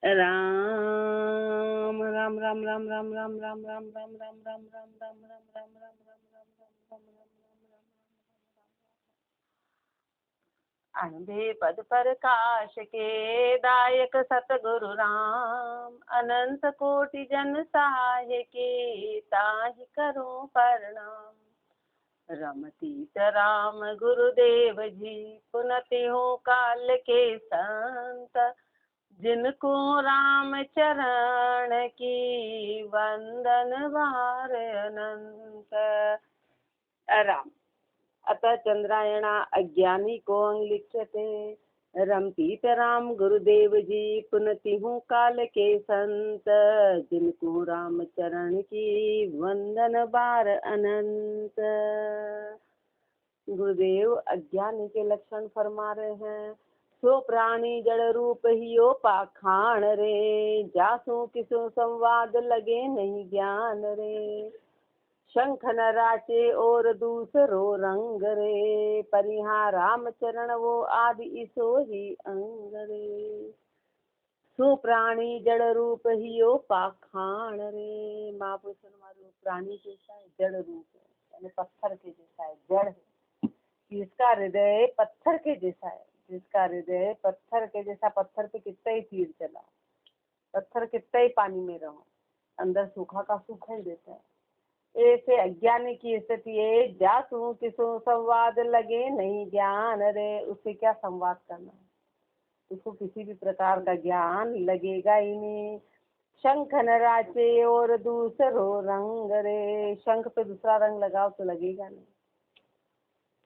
राम राम राम राम राम राम राम राम राम राम राम राम राम राम राम राम राम राम अंधे पद प्रकाश के दायक सतगुरु राम, अनंत कोटि जन सहाय के ताहि करो प्रणाम। रमतीत राम गुरुदेव जी, पुनति हो काल के संत, जिनको राम चरण की वंदन वार अनंत। राम अतः चंद्रायणा अज्ञानी को अंग लिख्यते, रमतीत राम गुरुदेव जी, पुनति हूँ काल के संत, जिनको राम चरण की वंदन बार अनंत। गुरुदेव अज्ञानी के लक्षण फरमा रहे हैं। सो प्राणी जड़ रूप हियो पाखाण रे, जासु किसो संवाद लगे नहीं ज्ञान रे। शंख न राचे और दूसरो रंग रे, परिहा राम चरण वो आदि इसो ही अंग रे। सो प्राणी जड़ रूप हियो पाखाण रे, महापुरुष हमारे प्राणी जैसा है, जड़ रूप है, यानी पत्थर के जैसा है, जड़ है। जिसका हृदय पत्थर के जैसा है, जिसका हृदय पत्थर के जैसा, पत्थर पे कितना ही तीर चला, पत्थर कितना ही पानी में रहो, अंदर सूखा का सूखा ही देता है। ऐसे अज्ञानी की स्थिति है। जासु किसो संवाद लगे नहीं ज्ञान रे, उससे क्या संवाद करना, उसको किसी भी प्रकार का ज्ञान लगेगा ही नहीं। शंख न राचे और दूसरो रंग रे, शंख पे दूसरा रंग लगाओ तो लगेगा नहीं,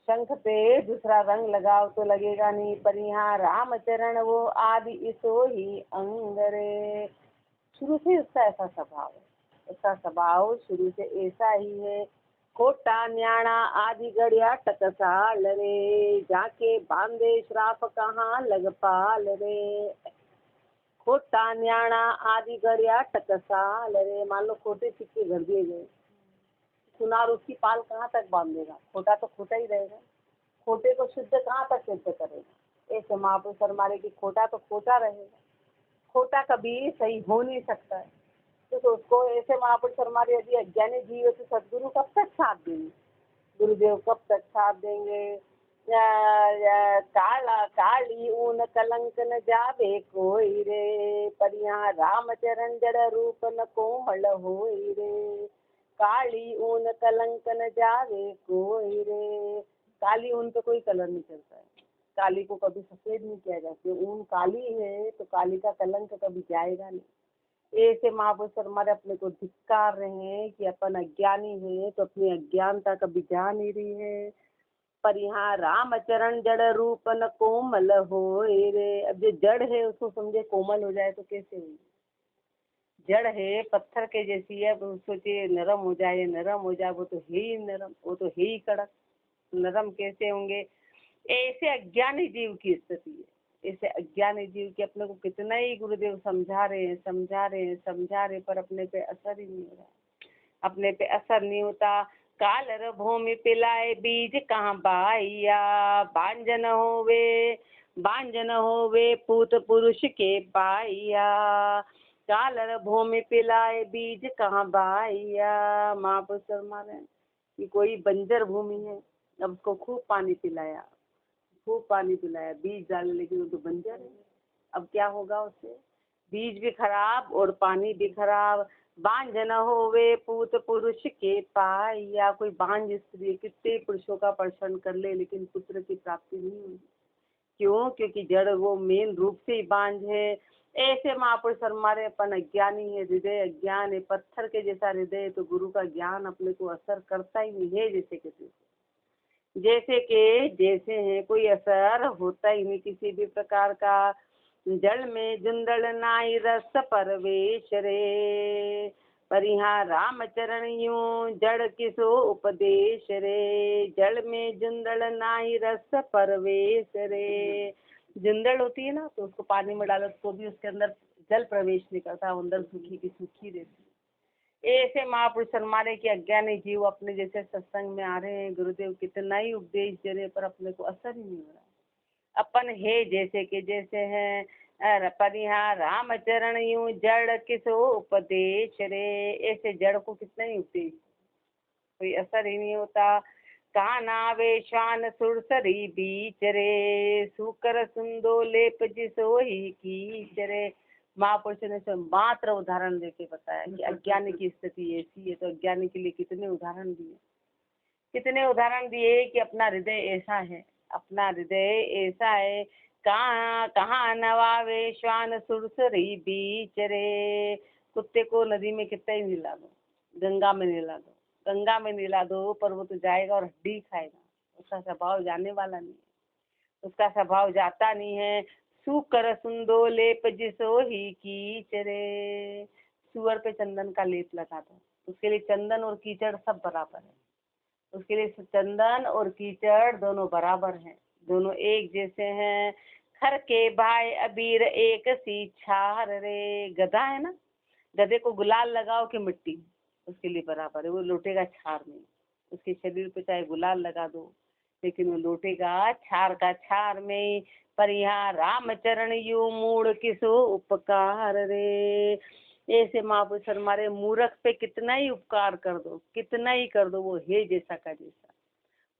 शंख पे दूसरा रंग लगाओ तो लगेगा नहीं। परिहा राम चरण वो आदि इसो ही अंग रे, शुरू से उसका ऐसा स्वभाव है, उसका स्वभाव शुरू से ऐसा ही है। खोटा न्याणा आदि गड़िया टकसाल रे, जाके बांधे श्राप कहाँ लगपाल रे। खोटा न्याणा आदि गड़िया टकसाल रे, मान लो खोटे सिक्के घर दिए गए, सुनार उसकी पाल कहाँ तक बांधेगा, खोटा तो खोटा ही रहेगा, खोटे को शुद्ध कहाँ तक सिद्ध करेगा। ऐसे महापुरुष हमारे की खोटा तो खोटा रहेगा, खोटा कभी सही हो नहीं सकता है। तो उसको ऐसे महापुरुष हमारे यदि अज्ञानी जीव है तो सदगुरु कब तक साथ देंगे, गुरुदेव कब तक साथ देंगे। काला काली ऊन कलंक न जावे कोई रे, परिया राम चरण जड़ रूप न कोमल होई रे। काली ऊन कलंक न जावे कोई रे, काली ऊन पे कोई कलर नहीं चलता है, काली को कभी सफेद नहीं किया जाता, ऊन काली है तो काली का कलंक कभी जाएगा नहीं। ऐसे महापुरुष हमारे अपने को धिक्कार रहे हैं कि अपन अज्ञानी है तो अपनी अज्ञानता कभी जा नहीं रही है। परिहा राम चरण जड़ रूप न कोमल होए रे, अब जो जड़ है उसको समझे कोमल हो जाए तो कैसे होगी, जड़ है पत्थर के जैसी है, सोचिए नरम हो जाए, नरम हो जाए, वो तो है ही नरम, वो तो है ही कड़क, नरम कैसे होंगे। ऐसे अज्ञानी जीव की स्थिति है। ऐसे अज्ञानी जीव के अपने को कितना ही गुरुदेव समझा रहे हैं, समझा रहे हैं, समझा रहे, पर अपने पे असर ही नहीं हो रहा, अपने पे असर नहीं होता। कालर भूमि पिलाए बीज कहाँ बाइया, बांजन होवे, बांजन होवे पूत पुरुष के पाइया। कालर भूमि पिलाए बीज कहाँ बाइया, महापुरुष मारे कि कोई बंजर भूमि है, अब उसको खूब पानी पिलाया, खूब पानी पिलाया, बीज डाले, लेकिन वो तो बंजर है, अब क्या होगा उससे, बीज भी खराब और पानी भी खराब। बांझ न होवे पूत पुरुष के पाई, या कोई बांझ स्त्री कितने पुरुषों का पर्षण कर ले लेकिन पुत्र की प्राप्ति नहीं होगी, क्यों, क्योंकि जड़ वो मेन रूप से ही बांझ है। ऐसे महापुरुष हमारे अपन अज्ञानी है, हृदय अज्ञान है, पत्थर के जैसा हृदय, तो गुरु का ज्ञान अपने को असर करता ही नहीं है, जैसे किसी जैसे के जैसे हैं, कोई असर होता ही नहीं किसी भी प्रकार का। जल में जुंदड़ नाई रस परवेश रे, परिहा राम चरण यूं जड़ किसो उपदेश रे। जल में जुंदड़ नाई रस परवेश रे, जुंदड़ होती है ना, तो उसको पानी में डालो तो भी उसके अंदर जल प्रवेश नहीं करता, अंदर सूखी की सूखी रहती। ऐसे महापुरुष हमारे के अज्ञानी जीव अपने जैसे सत्संग में आ रहे हैं, गुरुदेव कितना ही उपदेश दे रहे पर अपने को असर ही नहीं हो रहा। अपन है जैसे के जैसे हैं, अरे पर यहाँ रामचरण यूं जड़ किसो उपदेश रे। ऐसे जड़ को कितना ही उपदेश, कोई असर ही नहीं होता। काना वे श्वान सुरसरी बीच रे, सुकर सुंदो लेप जिसो ही कीच रे। महापुरुष ने मात्र उदाहरण देके बताया कि अज्ञानी की स्थिति ऐसी है, तो अज्ञानी के लिए कितने उदाहरण दिए, कितने उदाहरण दिए कि अपना हृदय ऐसा है, अपना हृदय ऐसा है। कहाँ कहाँ नवावे श्वान सुरसरी बीच रे। कुत्ते को नदी में कितना ही मिला दो, गंगा में मिला दो, गंगा में मिला दो, पर वो तो जाएगा और हड्डी खाएगा, उसका स्वभाव जाने वाला नहीं है, उसका स्वभाव जाता नहीं है। सुकर सुंदो लेप जिसो ही कीच रे। सुअर पे चंदन का लेप लगा दो, उसके लिए चंदन और कीचड़ सब बराबर है, उसके लिए चंदन और कीचड़ दोनों बराबर हैं, दोनों एक जैसे हैं। खर के भाई अबीर एक सी छार रे। गधा है ना, गधे को गुलाल लगाओ कि मिट्टी, उसके लिए बराबर है, वो लौटेगा छार में। उसके शरीर पे चाहे गुलाल लगा दो, लेकिन वो लौटेगा छार का छार में। पर यहाँ रामचरण यू मूड किसो उपकार रे। ऐसे महापुरुष हमारे मूर्ख पे कितना ही उपकार कर दो, कितना ही कर दो, वो है जैसा का जैसा,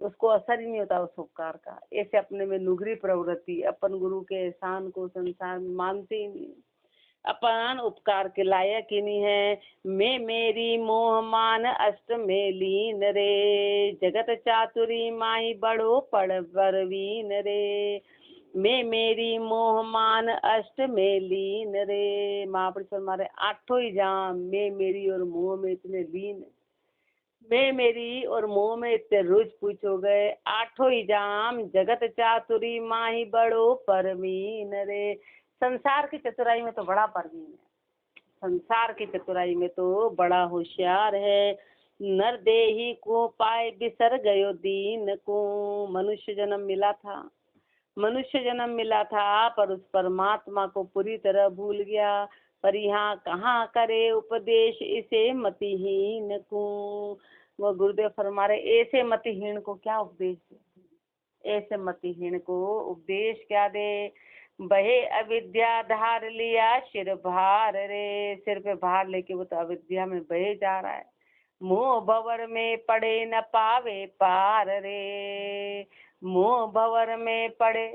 उसको असर ही नहीं होता उस उपकार का। ऐसे अपने में लुगरी प्रवृत्ति, अपन गुरु के एहसान को संसार में मानते ही नहीं, अपन उपकार के लायक ही नहीं है। मैं मेरी मोह मान अष्ट में लीन रे, जगत चातुरी माही बड़ो पड़ परवीन रे। मैं मेरी मोह मान अष्ट में लीन रे। महापुरुष हमारे आठों ही जाम मैं मेरी और मोह में इतने लीन, मैं मेरी और मोह में इतने रुझ पुछ हो गए। आठों ही जाम जगत चातुरी माही बड़ो परवीन रे। संसार की चतुराई में तो बड़ा परवीन है, संसार की चतुराई में तो बड़ा होशियार है। नर देही को पाए बिसर गयो दीन को। मनुष्य जन्म मिला था, मनुष्य जन्म मिला था, पर उस परमात्मा को पूरी तरह भूल गया। पर यहाँ कहाँ करे उपदेश इसे मतिहीन को। वो गुरुदेव फरमा रहे ऐसे मतिहीन को क्या उपदेश दे, ऐसे मतिहीन को उपदेश क्या दे। बहे अविद्या धार लिया सिर भार रे। सिर पे भार लेके वो तो अविद्या में बहे जा रहा है। मोह भंवर में पड़े न पावे पार रे। मोह भंवर में पड़े,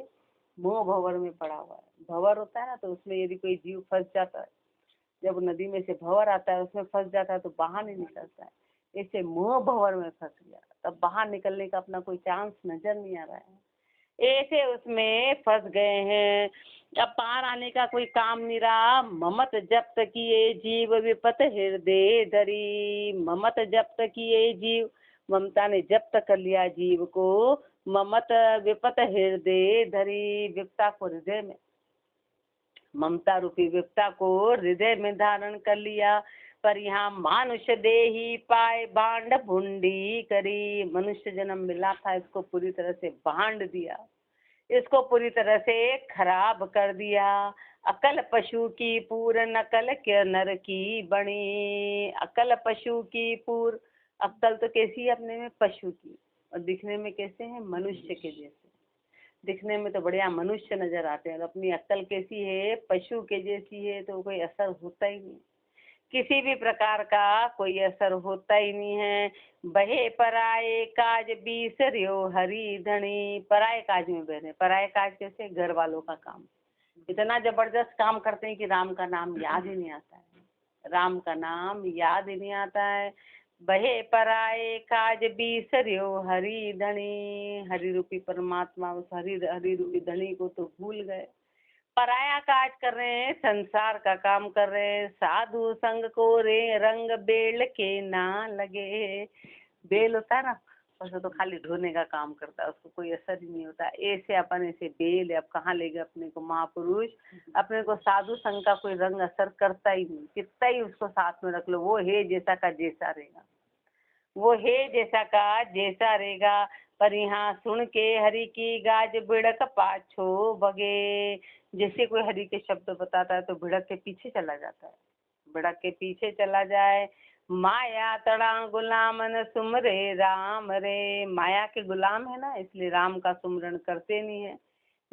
मोह भंवर में पड़ा हुआ है। भंवर होता है ना, तो उसमें यदि कोई जीव फंस जाता है, जब नदी में से भंवर आता है उसमें फंस जाता है तो बाहर नहीं निकलता है। ऐसे मोह भंवर में फंस गया, तब बाहर निकलने का अपना कोई चांस नजर नहीं आ रहा है, ऐसे उसमें फंस गए हैं। अब पार आने का कोई काम नहीं रहा। ममत जब्त किए जीव विपत हृदय धरी। ममत जब्त किए जीव, ममता ने जब्त कर लिया जीव को। ममत विपत हृदय धरी, विपता को हृदय में, ममता रूपी विपता को हृदय में धारण कर लिया। पर यहाँ मानुष देही पाए भांड भुंडी करी। मनुष्य जन्म मिला था, इसको पूरी तरह से भांड दिया, इसको पूरी तरह से खराब कर दिया। अकल पशु की पूर नकल के नर की बनी। अकल पशु की पूर, अक्ल तो कैसी है अपने में पशु की, और दिखने में कैसे है मनुष्य के जैसे। दिखने में तो बढ़िया मनुष्य नजर आते हैं, और अपनी अक्ल कैसी है पशु के जैसी है, तो कोई असर होता ही नहीं, किसी भी प्रकार का कोई असर होता ही नहीं है। बहे पराये काज बीसर्यो हरि धनी। पराये काज में बहरे, पराये काज कैसे, घर वालों का काम, इतना जबरदस्त काम करते हैं कि राम का नाम याद ही नहीं आता है, राम का नाम याद ही नहीं आता है। बहे पराये काज बीसर्यो हरि धनी। हरि रूपी परमात्मा, उस हरि रूपी धनी को तो भूल गए, पराया काज कर रहे हैं, संसार का काम कर रहे हैं। साधु संग को रे रंग बेल के ना लगे। बेल होता है ना, उसको तो खाली ढोने का काम करता है, उसको कोई असर ही नहीं होता। ऐसे अपन ऐसे बेल, अब कहाँ ले गए अपने को महापुरुष, अपने को साधु संग का कोई रंग असर करता ही नहीं, कितना ही उसको साथ में रख लो, वो है जैसा का जैसा रहेगा, वो है जैसा का जैसा रहेगा। पर यहाँ सुन के हरि की गाज बिड़क पाछो भगे। जैसे कोई हरि के शब्द बताता है तो भिड़क के पीछे चला जाता है, भिड़क के पीछे चला जाए। माया तड़ा गुलाम न सुमरे राम रे। माया के गुलाम है ना, इसलिए राम का सुमरण करते नहीं है।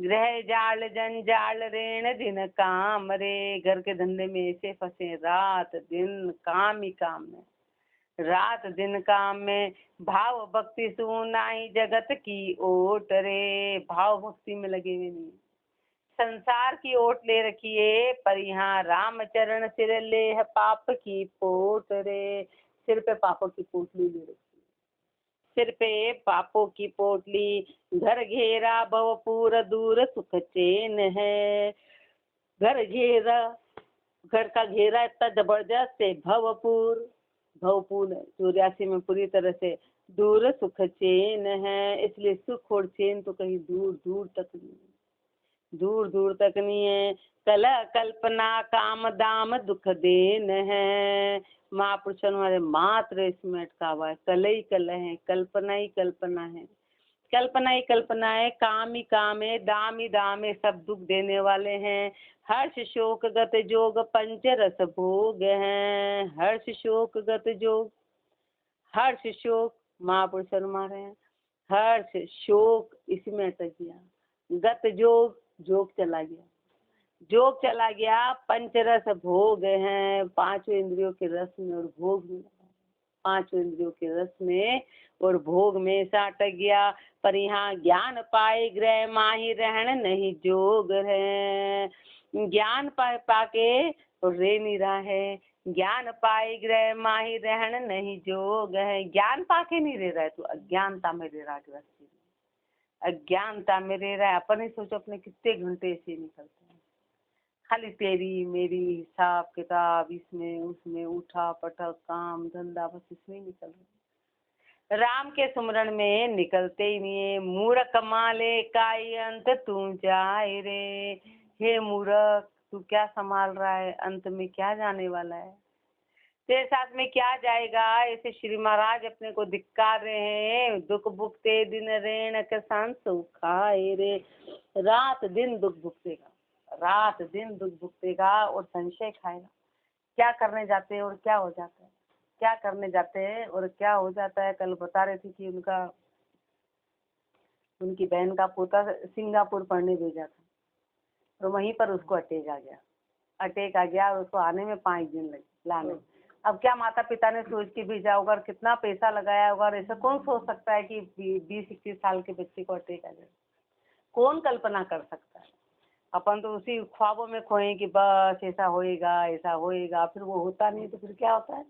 गृह जाल जंजाल ऋण दिन काम रे। घर के धंधे में ऐसे फंसे रात दिन काम ही काम में, रात दिन काम में। भाव भक्ति सुनाई जगत की ओट रे। भाव भक्ति में लगे हुए नहीं, संसार की ओट ले रखी है, पर यहाँ राम चरण सिर ले है पाप की पोट रे। सिर पे पापों की पोटली ले रखी, सिर पे पापों की पोटली। घर घेरा भवपूर दूर सुख चैन है। घर घेरा, घर का घेरा इतना जबरदस्त है। भवपूर, भवपूर 84 में पूरी तरह से दूर सुख चैन है। इसलिए सुख और चैन तो कहीं दूर दूर तक नहीं, दूर दूर तक नहीं है। कल कल्पना काम दाम दुख देन है। महापुरुषों हमारे मात्र इसमें अटका हुआ है। कल ही कल है, कल्पना ही कल्पना है, कल्पना ही कल्पना है, काम ही काम है, दाम ही दाम है, सब दुख देने वाले हैं। हर्ष शोक गत जोग पंच रस भोग हैं। हर्ष शोक गत जोग, हर्ष शोक महापुरुष हमारे हैं। हर्ष शोक इसमें अटक गया, गत जोग, जोग चला गया, जोग चला गया। पंचरस भोग हैं, पांचों इंद्रियों के रस में और भोग में, पांचों इंद्रियों के रस में और भोग में सा अटक गया। पर यहाँ ज्ञान पाए ग्रह माही रहन नहीं जोग है। ज्ञान पाके और रे नहीं रहा है। ज्ञान पाए ग्रह माही रहन नहीं जोग है। ज्ञान पाके नहीं रह रहा है तो अज्ञानता में रह रहा है, गृहस्थी में अज्ञानता में रह रहा है। अपन ही सोचो अपने कितने घंटे ऐसे निकलते हैं, खाली तेरी मेरी हिसाब किताब, इसमें उसमें उठा पटक काम धंधा, बस इसमें ही निकल रहे। राम के सुमरण में निकलते ही नहीं है। मूर्ख माले काई अंत तू जाए रे। हे मूर्ख, तू क्या संभाल रहा है, अंत में क्या जाने वाला है, तेरे साथ में क्या जाएगा। ऐसे श्री महाराज अपने को धिक्कार रहे हैं। दुख भुगते दिन रेण के सन सुखाए रे। रात दिन दुख भुगतेगा, रात दिन दुख भुगतेगा और संशय खाएगा। क्या करने जाते हैं और क्या हो जाता है, क्या करने जाते हैं और क्या हो जाता है। कल बता रहे थे कि उनकी बहन का पोता सिंगापुर पढ़ने भेजा था, तो वहीं पर उसको अटैक आ गया, अटैक आ गया और उसको आने में 5 दिन लगे लाने। अब क्या माता पिता ने सोच के भेजा होगा और कितना पैसा लगाया होगा, और ऐसा कौन सोच सकता है कि 20-21 साल के बच्चे को अटैक आ जाए, कौन कल्पना कर सकता है। अपन तो उसी ख्वाबों में खोए कि बस ऐसा होएगा ऐसा होएगा, फिर वो होता नहीं तो फिर क्या होता है,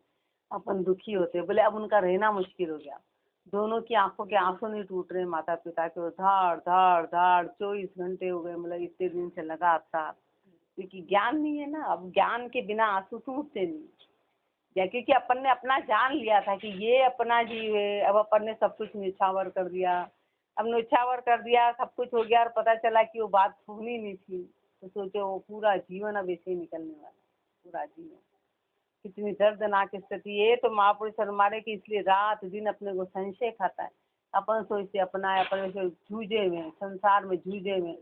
अपन दुखी होते हैं। बोले अब उनका रहना मुश्किल हो गया। दोनों की आंखों के आंसू नहीं टूट रहे माता पिता के, धाड़ धाड़ धाड़ 24 घंटे हो गए, मतलब इतने दिन से लगातार, क्योंकि ज्ञान नहीं है ना। अब ज्ञान के बिना आंसू टूटते नहीं, या क्योंकि अपन ने अपना जान लिया था कि ये अपना जीव है। अब अपन ने सब कुछ निछावर कर दिया, अब निछावर कर दिया, सब कुछ हो गया और पता चला कि वो बात होनी नहीं थी, तो सोचो वो पूरा जीवन अब ऐसे ही निकलने वाला, पूरा जीवन। कितनी दर्दनाक स्थिति है। तो महापुरुष फरमाने की इसलिए रात दिन अपने को संशय खाता है। अपन सोचते अपना है, अपन ऐसे जूझे में, संसार में जूझे में,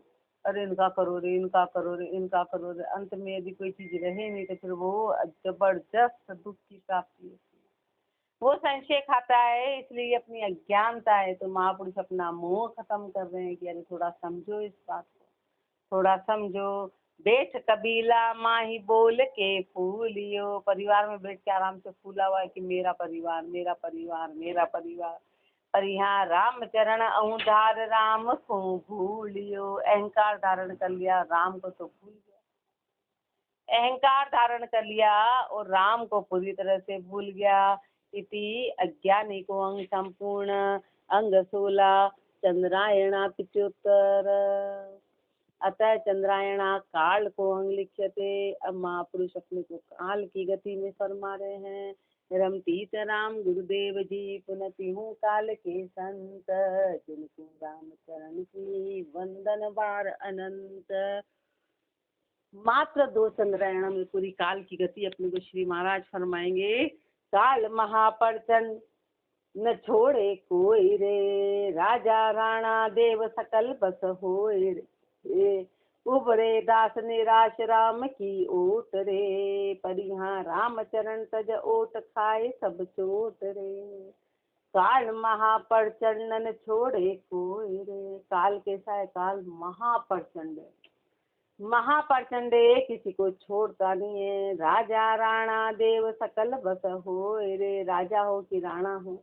अरे इनका करो रे, इनका करो रे, इनका करो रे। अंत में यदि कोई चीज रहे नहीं तो फिर वो जबरदस्त दुख की प्राप्ति होती है। वो संशय खाता है, इसलिए अपनी अज्ञानता है। तो महापुरुष अपना मोह खत्म कर रहे हैं कि अरे थोड़ा समझो इस बात को, थोड़ा समझो। बैठ कबीला माही बोल के फूलियो। परिवार में बैठ के आराम से फूला हुआ है कि मेरा परिवार मेरा परिवार मेरा परिवार, पर यहाँ राम चरण अहुधार राम को भूलियो। अहंकार धारण कर लिया, राम को तो भूल गया। अहंकार धारण कर लिया और राम को पूरी तरह से भूल गया। इति अज्ञानी को अंग संपूर्ण अंग 16 चंद्रायणा पिचोत्तर। अतः चंद्रायणा काल को अंग लिख्यते। अब महापुरुष अपने को काल की गति में फरमा रहे हैं। रमती च राम गुरुदेव जी पुनति हूँ काल के संत, जिनको राम चरण की वंदन बार अनंत। मात्र 2 चंद्रायण में पूरी काल की गति अपने को श्री महाराज फरमाएंगे। काल महाप्रचंड न छोड़े कोई रे, राजा राणा देव सकल बस होए रे। उबरे दास निराश राम की ओट रे, पर यहाँ राम चरण तज ओट खाए सब चोट रे। काल महाप्रचंडन छोड़े कोई रे। काल कैसा है? काल महाप्रचंड है, महाप्रचंड है, किसी को छोड़ता नहीं है। राजा राणा देव सकल बस हो रे। राजा हो कि राणा हो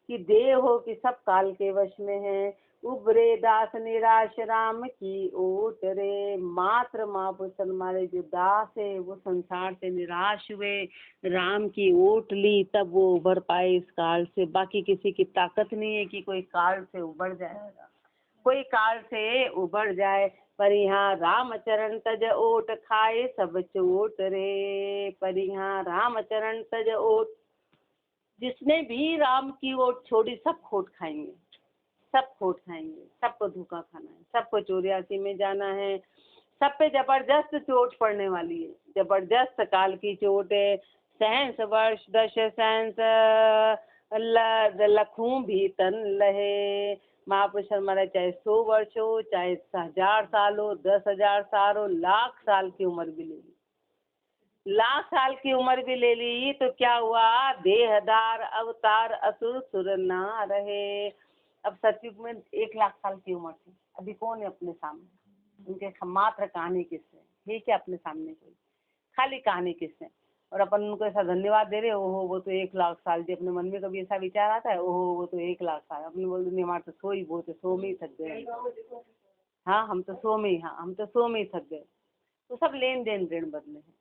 कि देव हो कि सब काल के वश में है। उबरे दास निराश राम की ओट रे। मात्र महापुरुष हमारे जो दास है वो संसार से निराश हुए, राम की ओट ली, तब वो उबर पाए इस काल से। बाकी किसी की ताकत नहीं है कि कोई काल से उबर जाएगा, कोई काल से उबर जाए। पर यहाँ राम चरण तज ओट खाए सब चोट रे। पर यहाँ राम चरण तज ओट, जिसने भी राम की ओट छोड़ी सब खोट खाएंगे, सब खोट खाएंगे। सबको धोखा खाना है, सबको चौरासी में जाना है। सब पे जबरदस्त चोट पड़ने वाली है, जबरदस्त काल की चोट है। सहंस वर्ष दश सहंस लखूं भी तन लहे। महापुरुष हमारा चाहे 100 वर्ष हो, चाहे 1000 साल हो, 10,000 साल हो, लाख साल की उम्र भी ले ली, लाख साल की उम्र भी ले ली तो क्या हुआ? देहदार अवतार असुर सुर ना रहे। अब सतयुग में 1,00,000 साल की उम्र थी, अभी कौन है अपने सामने? उनके मात्र कहानी किससे है? क्या अपने सामने कोई? खाली कहानी किससे? और अपन उनको ऐसा धन्यवाद दे रहे, ओहो वो तो 1,00,000 साल जी। अपने मन में कभी ऐसा विचार आता है, ओहो वो तो 1,00,000 साल? अपने बोलते नहीं, हमारे तो 100 ही बहुत है, 100 में ही थक गए। हाँ हम तो 100 में ही, हाँ हम तो 100 में ही थक गए। तो सब लेन देन ऋण बदले हैं।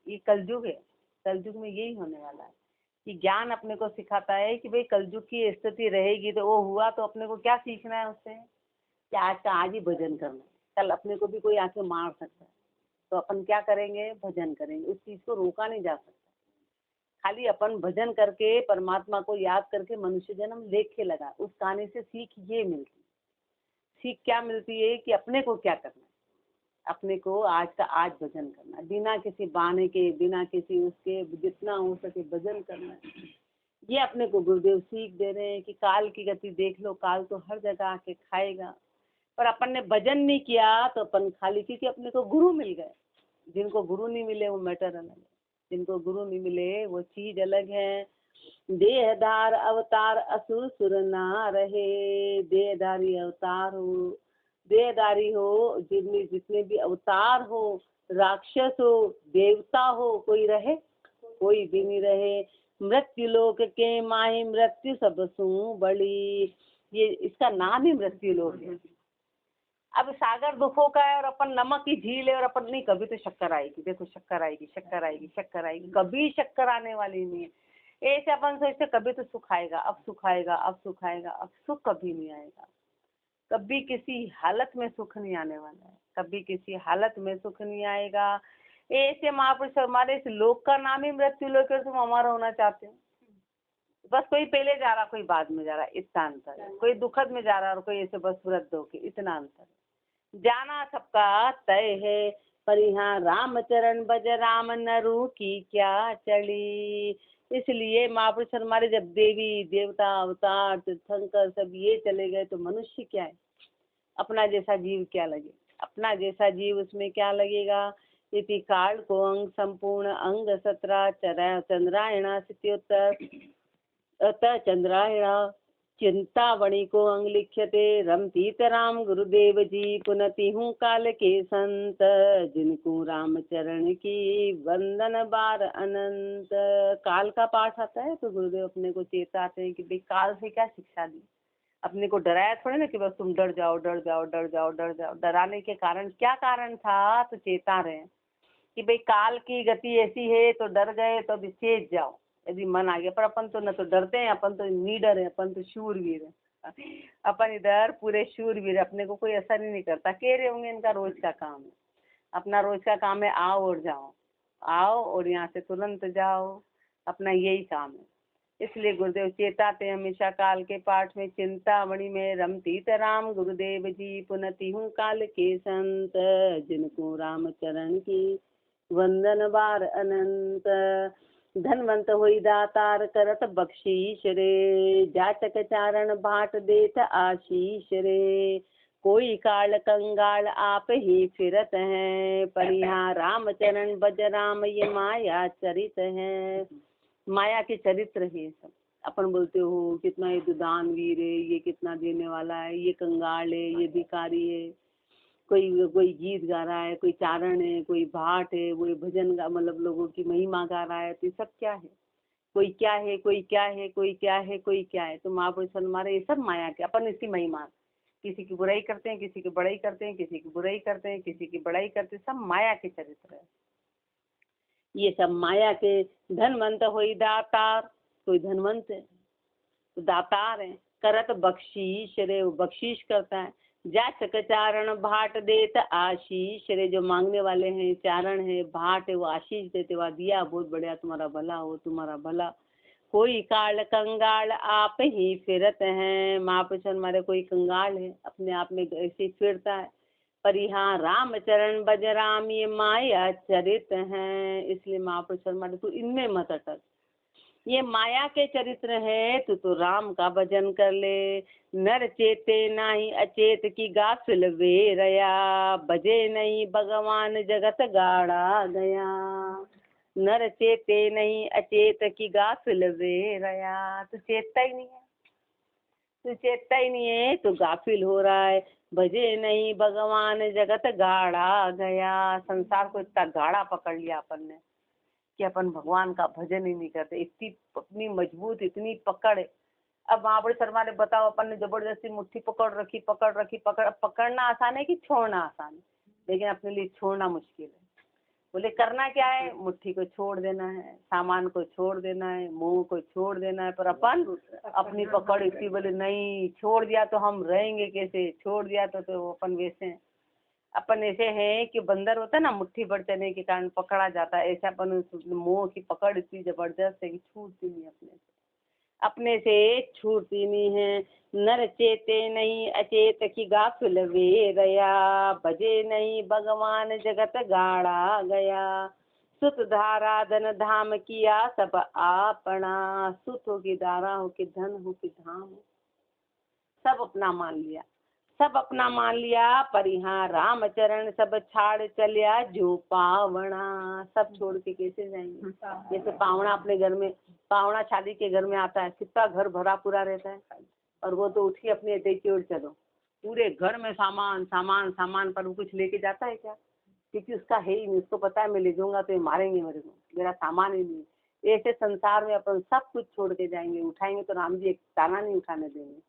ये कलयुग है, कलयुग में यही होने वाला है कि ज्ञान अपने को सिखाता है कि भाई कलयुग की स्थिति रहेगी तो वो हुआ, तो अपने को क्या सीखना है उससे? कि आज का आज ही भजन करना है। कल अपने को भी कोई आके मार सकता है, तो अपन क्या करेंगे? भजन करेंगे। उस चीज को रोका नहीं जा सकता। खाली अपन भजन करके परमात्मा को याद करके मनुष्य जन्म लेके लगा। उस कहानी से सीख ये मिलती, सीख क्या मिलती है कि अपने को क्या करना है, अपने को आज का आज भजन करना, बिना किसी बहाने के, बिना किसी उसके, जितना हो सके भजन करना है। ये अपने को गुरुदेव सीख दे रहे हैं कि काल की गति देख लो, काल तो हर जगह आके खाएगा। पर अपन ने भजन नहीं किया तो अपन खाली, क्योंकि अपने को गुरु मिल गए। जिनको गुरु नहीं मिले वो मैटर अलग है, जिनको गुरु नहीं मिले वो चीज अलग है। देहधार अवतार असुर सुर ना रहे। देहधारी अवतार हो, देहधारी हो, जिनमें जितने भी अवतार हो, राक्षस हो, देवता हो, कोई रहे? कोई भी नहीं रहे। मृत्यु लोक के माही मृत्यु सब सू बड़ी। ये इसका नाम ही मृत्यु लोक है। अब सागर दुखों का है और अपन नमक की झील है, और अपन नहीं, कभी तो शक्कर आएगी, देखो शक्कर आएगी, शक्कर आएगी, शक्कर आएगी, कभी शक्कर आने वाली नहीं है। ऐसे अपन सोचते कभी तो सुख आएगा, अब सुख आएगा, अब सुख आएगा, अब सुख कभी नहीं आएगा। कभी किसी हालत में सुख नहीं आने वाला है, कभी किसी हालत में सुख नहीं आएगा। ऐसे महापुरुष हमारे इस लोक का नाम ही मृत्यु लोक है। तुम हमारा होना चाहते हो? बस कोई पहले जा रहा, कोई बाद में जा रहा, इतना अंतर है। कोई दुखद में जा रहा और कोई ऐसे बस वृद्ध होके, इतना अंतर है। जाना सबका तय है, पर यहाँ राम चरण बज राम नरु की क्या चली। इसलिए महापुरुष हमारे जब देवी देवता अवतार तीर्थंकर सब ये चले गए तो मनुष्य क्या है? अपना जैसा जीव क्या लगे? अपना जैसा जीव उसमें क्या लगेगा? इति काल को अंग संपूर्ण अंग 17 चंद्रायणा स्थित्योत्तर अतः चंद्रायणा चिंतावणी को अंग लिख्यते। रमतीत राम गुरुदेव जी पुनति हूँ काल के संत। जिनको राम चरण की वंदन बार अनंत। काल का पाठ आता है तो गुरुदेव अपने को चेताते हैं कि भाई काल से क्या शिक्षा दी। अपने को डराया थोड़े ना कि बस तुम डर जाओ, डर जाओ, डर जाओ, डर जाओ। डराने के कारण क्या कारण था? तो चेता रहे हैं कि भाई काल की गति ऐसी है, तो डर गए तो अभी चेत जाओ यदि मन आ गया। पर अपन तो न तो डरते हैं, अपन तो नीडर है, अपन तो शूरवीर है। अपन इधर पूरे शूरवीर, अपने को कोई असर ही नहीं करता। कह रहे होंगे इनका रोज का काम है, अपना रोज का काम है आओ और जाओ, आओ और यहाँ से तुरंत जाओ, अपना यही काम है। इसलिए गुरुदेव चेताते हमेशा काल के पाठ में। चिंतामणि में रमतीत राम गुरुदेव जी पुनति हूँ काल के संत। जिनको राम चरण की वंदन बार अनंत। धनवंत होई दातार करत बख्शीश रे। जाचक चारण बाट देत आशीष रे। कोई काल कंगाल आप ही फिरत हैं, पर यहाँ राम चरण बज राम ये माया चरित है। माया के चरित्र है सब। अपन बोलते हो कितना ये तो दानवीर है, ये कितना देने वाला है, ये कंगाल है, ये भिखारी है। कोई कोई गीत गा रहा है, कोई चारण है, कोई भाट है, कोई भजन गा मतलब लोगों की महिमा गा रहा है। तो ये सब क्या है? कोई क्या है, कोई क्या है, कोई क्या है, कोई क्या है। तो महापुरुष हमारे ये सब माया के, अपन इसकी महिमा, किसी की बुराई करते हैं, किसी की बड़ाई करते हैं, किसी की बुराई करते हैं, किसी की बड़ाई करते हैं, सब माया के चरित्र है। ये सब माया के। धनवंत होई दातार, कोई धनवंत है तो दातार है। करत बख्शीश रे, वो बख्शीश करता है। जाचक चारण भाट देत आशीष रे, जो मांगने वाले हैं चारण है, भाट है, वो आशीष देते, वह दिया बहुत बढ़िया, तुम्हारा भला हो, तुम्हारा भला। कोई काल कंगाल आप ही फिरत हैं, महापुरुष हमारे कोई कंगाल है अपने आप में ऐसे फिरता है। पर यहाँ रामचरण बजराम ये माया चरित हैं, इसलिए महापुरुष हमारे तू इनमें मत अटक। ये माया के चरित्र है, तू तो राम का भजन कर ले। नर चेते नाही अचेत की गाफिल वे रया, बजे नहीं भगवान जगत गाड़ा गया। नर चेते नहीं अचेत की गाफिल वे रया, तू चेतता ही नहीं है, तू चेतता ही नहीं है, तू गाफिल हो रहा है। भजे नहीं भगवान जगत गाड़ा गया, संसार को इतना गाढ़ा पकड़ लिया अपन ने कि अपन भगवान का भजन ही नहीं करते। इतनी मजबूत इतनी पकड़ है। अब महाबड़ी शर्मा ने बताओ, अपन ने जबरदस्ती मुट्ठी पकड़ रखी, पकड़ना आसान है कि छोड़ना आसान है, लेकिन अपने लिए छोड़ना मुश्किल है। बोले करना क्या है, मुट्ठी को छोड़ देना है, सामान को छोड़ देना है, मुंह को छोड़ देना है। पर अपन अपनी पकड़ इतनी, बोले नहीं छोड़ दिया तो हम रहेंगे कैसे, छोड़ दिया तो अपन वैसे हैं। अपन ऐसे हैं कि बंदर होता है ना, मुट्ठी भर चने के कारण पकड़ा जाता है, ऐसा अपन मुंह की पकड़ इतनी जबरदस्त है कि छूटती नहीं, अपने से छूटती नहीं है। नर चेते नहीं अचेत की गाफिल वे रया, बजे नहीं भगवान जगत गाड़ा गया। सुत धारा धन धाम किया सब आपना, सुत हो की धारा हो कि धन हो कि धाम हो, सब अपना मान लिया, सब अपना मान लिया। पर यहाँ रामचरण सब छाड़ चलिया जो पावना, सब छोड़ के कैसे जाएंगे। जैसे पावना अपने घर में, पावना शादी के घर में आता है, कितना घर भरा पूरा रहता है, और वो तो उठी अपनी अटैची और चलो, पूरे घर में सामान सामान सामान, पर वो कुछ लेके जाता है क्या? क्योंकि उसका है ही नहीं, उसको पता है मैं ले जाऊंगा तो ये मारेंगे मेरे को, मेरा सामान ही नहीं। ऐसे संसार में अपन सब कुछ छोड़ के जाएंगे, उठाएंगे तो राम जी एक ताना नहीं उठाने देंगे,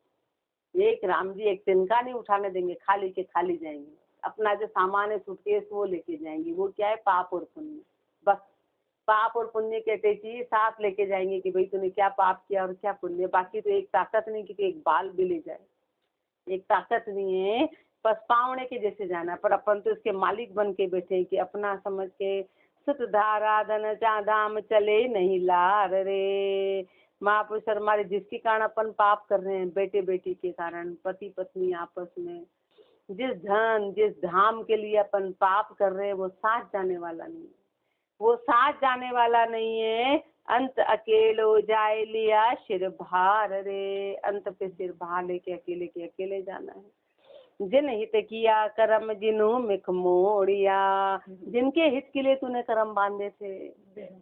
एक राम जी एक तिनका नहीं उठाने देंगे, खाली के खाली जाएंगे। अपना जो सामान है सूटकेस वो लेके जाएंगे, वो क्या है, पाप और पुण्य। बस पाप और पुण्य के अटैची साथ लेके जाएंगे कि भाई तूने क्या पाप किया और क्या पुण्य। बाकी तो एक ताकत नहीं कि एक बाल भी ले जाए, एक ताकत नहीं है, बस पावने के जैसे जाना। पर अपन तो इसके मालिक बन के बैठे कि अपना समझ के सुत धारा धन चाधाम चले नहीं लार रे। महापुरुष हमारे जिसके कारण अपन पाप कर रहे हैं, बेटे बेटी के कारण, पति पत्नी आपस में, जिस धन जिस धाम के लिए अपन पाप कर रहे हैं, वो साथ जाने वाला नहीं है, वो साथ जाने वाला नहीं है। अंत अकेलो जाए लिया सिर भार रे, अंत पे सिर भार लेके अकेले के अकेले जाना है। जिन हित किया कर्म जिन्हों मिख मोड़िया, जिनके हित के लिए तूने कर्म बांधे थे।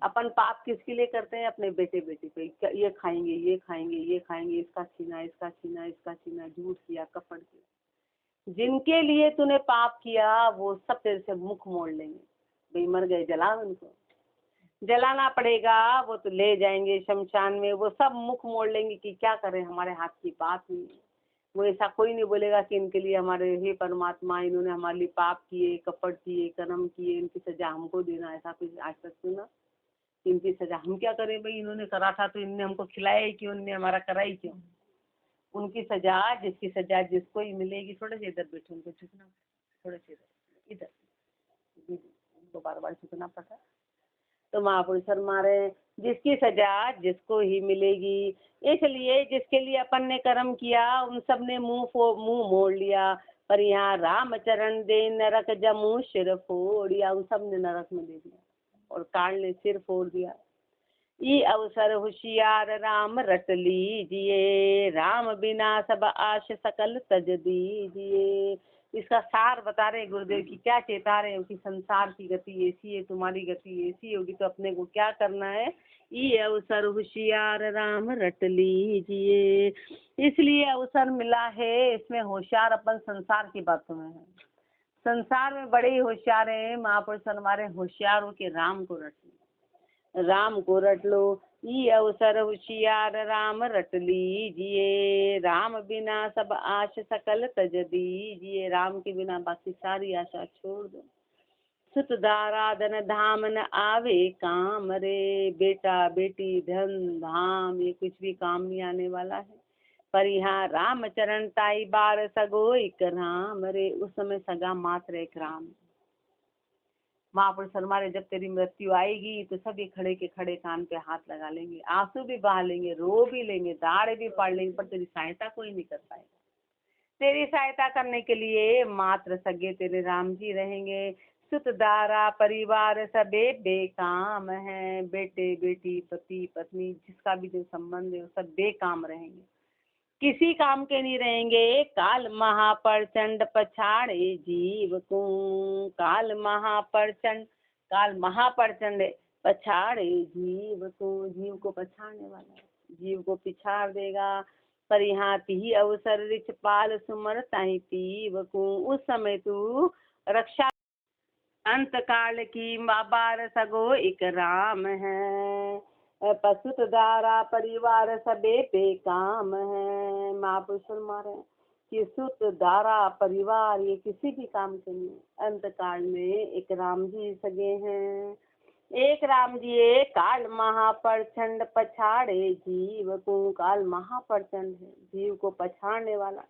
अपन पाप किसके लिए करते हैं, अपने बेटे बेटी पे, ये खाएंगे ये खाएंगे ये खाएंगे, इसका छीना इसका छीना इसका छीना, झूठ किया कपट किया। जिनके लिए तूने पाप किया वो सब तेरे से मुख मोड़ लेंगे, भाई मर गए जला उनको, जलाना पड़ेगा, वो तो ले जाएंगे शमशान में, वो सब मुख मोड़ लेंगे कि क्या करें, हमारे हाथ की बात नहीं है। वो ऐसा कोई नहीं बोलेगा कि इनके लिए हमारे हे परमात्मा, इन्होंने हमारे लिए पाप किए, कपट किए, कर्म किए, इनकी सजा हमको देना, ऐसा कुछ आज तक सुना? इनकी सजा हम क्या करें भाई, इन्होंने करा था तो इनने हमको खिलाया ही क्यों, इनने हमारा करा ही क्यों। उनकी सजा, जिसकी सजा जिसको ही मिलेगी। थोड़े से इधर बैठो, उनको झुकना, थोड़े से इधर, उनको बार बार झुकना पड़ता। तो महापुरुष हमारे जिसकी सजा जिसको ही मिलेगी, इसलिए जिसके लिए अपन ने कर्म किया उन सब ने मुंह मोड़ लिया। पर यहाँ रामचरण दे नरक जमू सिर फोड़िया, उन सब ने नरक में दे दिया और काल ने सिर फोड़ दिया। ये अवसर होशियार राम रट लीजिए, राम बिना सब आश सकल तज दीजिए। इसका सार बता रहे गुरुदेव की, क्या चेता रहे हो कि संसार की गति ऐसी है, तुम्हारी गति ऐसी होगी, तो अपने को क्या करना है, ये अवसर होशियार राम रट लीजिए। इसलिए अवसर मिला है, इसमें होशियार अपन संसार की बातों में है। संसार में बड़े ही होशियार है महापुरुष हमारे, होशियार हो के राम को रट लो, राम को रट लो। ये अवसर होशियार राम रट लीजिए, राम बिना सब आश सकल तज दीजिए। राम के बिना बाकी सारी आशा छोड़ दो। सुत दारा धन धाम न आवे काम रे, बेटा बेटी धन धाम ये कुछ भी काम नहीं आने वाला है, पर यहाँ राम चरण ताई बार सगो एक राम रे। उस समय सगा मात्र एक राम। महापुरुष हमारे, जब तेरी मृत्यु आएगी तो सभी खड़े के खड़े कान पे हाथ लगा लेंगे, आंसू भी बहा लेंगे, रो भी लेंगे, दाढ़ भी पाड़ लेंगे, पर तेरी सहायता कोई नहीं कर पाएगा। तेरी सहायता करने के लिए मात्र सगे तेरे राम जी रहेंगे। सुत दारा परिवार सबे बेकाम है, बेटे बेटी पति पत्नी जिसका भी जो संबंध है वो सब बेकाम रहेंगे, किसी काम के नहीं रहेंगे। काल महाप्रचंड पछाड़े जीव को, काल महाप्रचंड, काल महाप्रचंड पछाड़े जीव को, जीव को पछाड़ने वाला है, जीव को पिछाड़ देगा। पर यहाँ ही अवसर रिच पाल सुमर ताही पीव को, उस समय तू रक्षा अंत काल की बाबार सगो एक राम है। पशुत दारा परिवार सबे पे काम है। महापुरुष मारे कि सुत दारा परिवार ये किसी भी काम के नहीं, अंत काल में एक राम जी सगे हैं। एक राम जी एक काल महाप्रचंड पछाड़े जीव को, काल महाप्रचंड है, जीव को पछाड़ने वाला।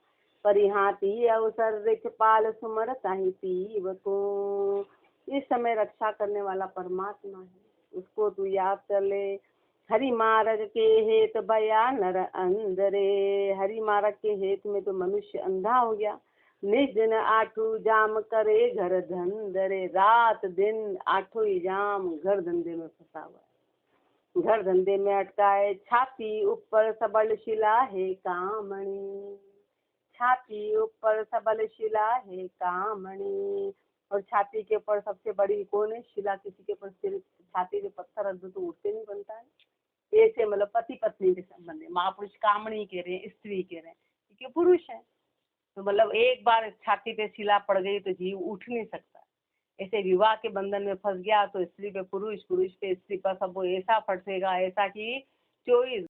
पर यहाँ अवसर रिच पाल सुमर ताही पीव को, इस समय रक्षा करने वाला परमात्मा है, उसको तू याद कर ले। हरि मार्ग के हेत बया नर अंधरे, हरि मार्ग के हेत में तो मनुष्य अंधा हो गया। निर्जन आठू जाम करे घर धंधरे, रात दिन आठों ही जाम घर धंधे में फंसा हुआ है, घर धंधे में अटका है। छाती ऊपर सबल शिला है कामणी, छाती ऊपर सबल शिला है कामणी। और छाती के ऊपर सबसे बड़ी कौन है, शिला। किसी के ऊपर सिर छाती पे पत्थर रख दो तो उठते नहीं बनता है। ऐसे मतलब पति पत्नी के संबंध है। महापुरुष कामणी कह रहे हैं, स्त्री कह रहे हैं, क्योंकि पुरुष है तो मतलब एक बार छाती पे शिला पड़ गई तो जीव उठ नहीं सकता। ऐसे विवाह के बंधन में फंस गया तो स्त्री पे पुरुष, पुरुष पे स्त्री पर सब वो ऐसा फंसेगा ऐसा कि 24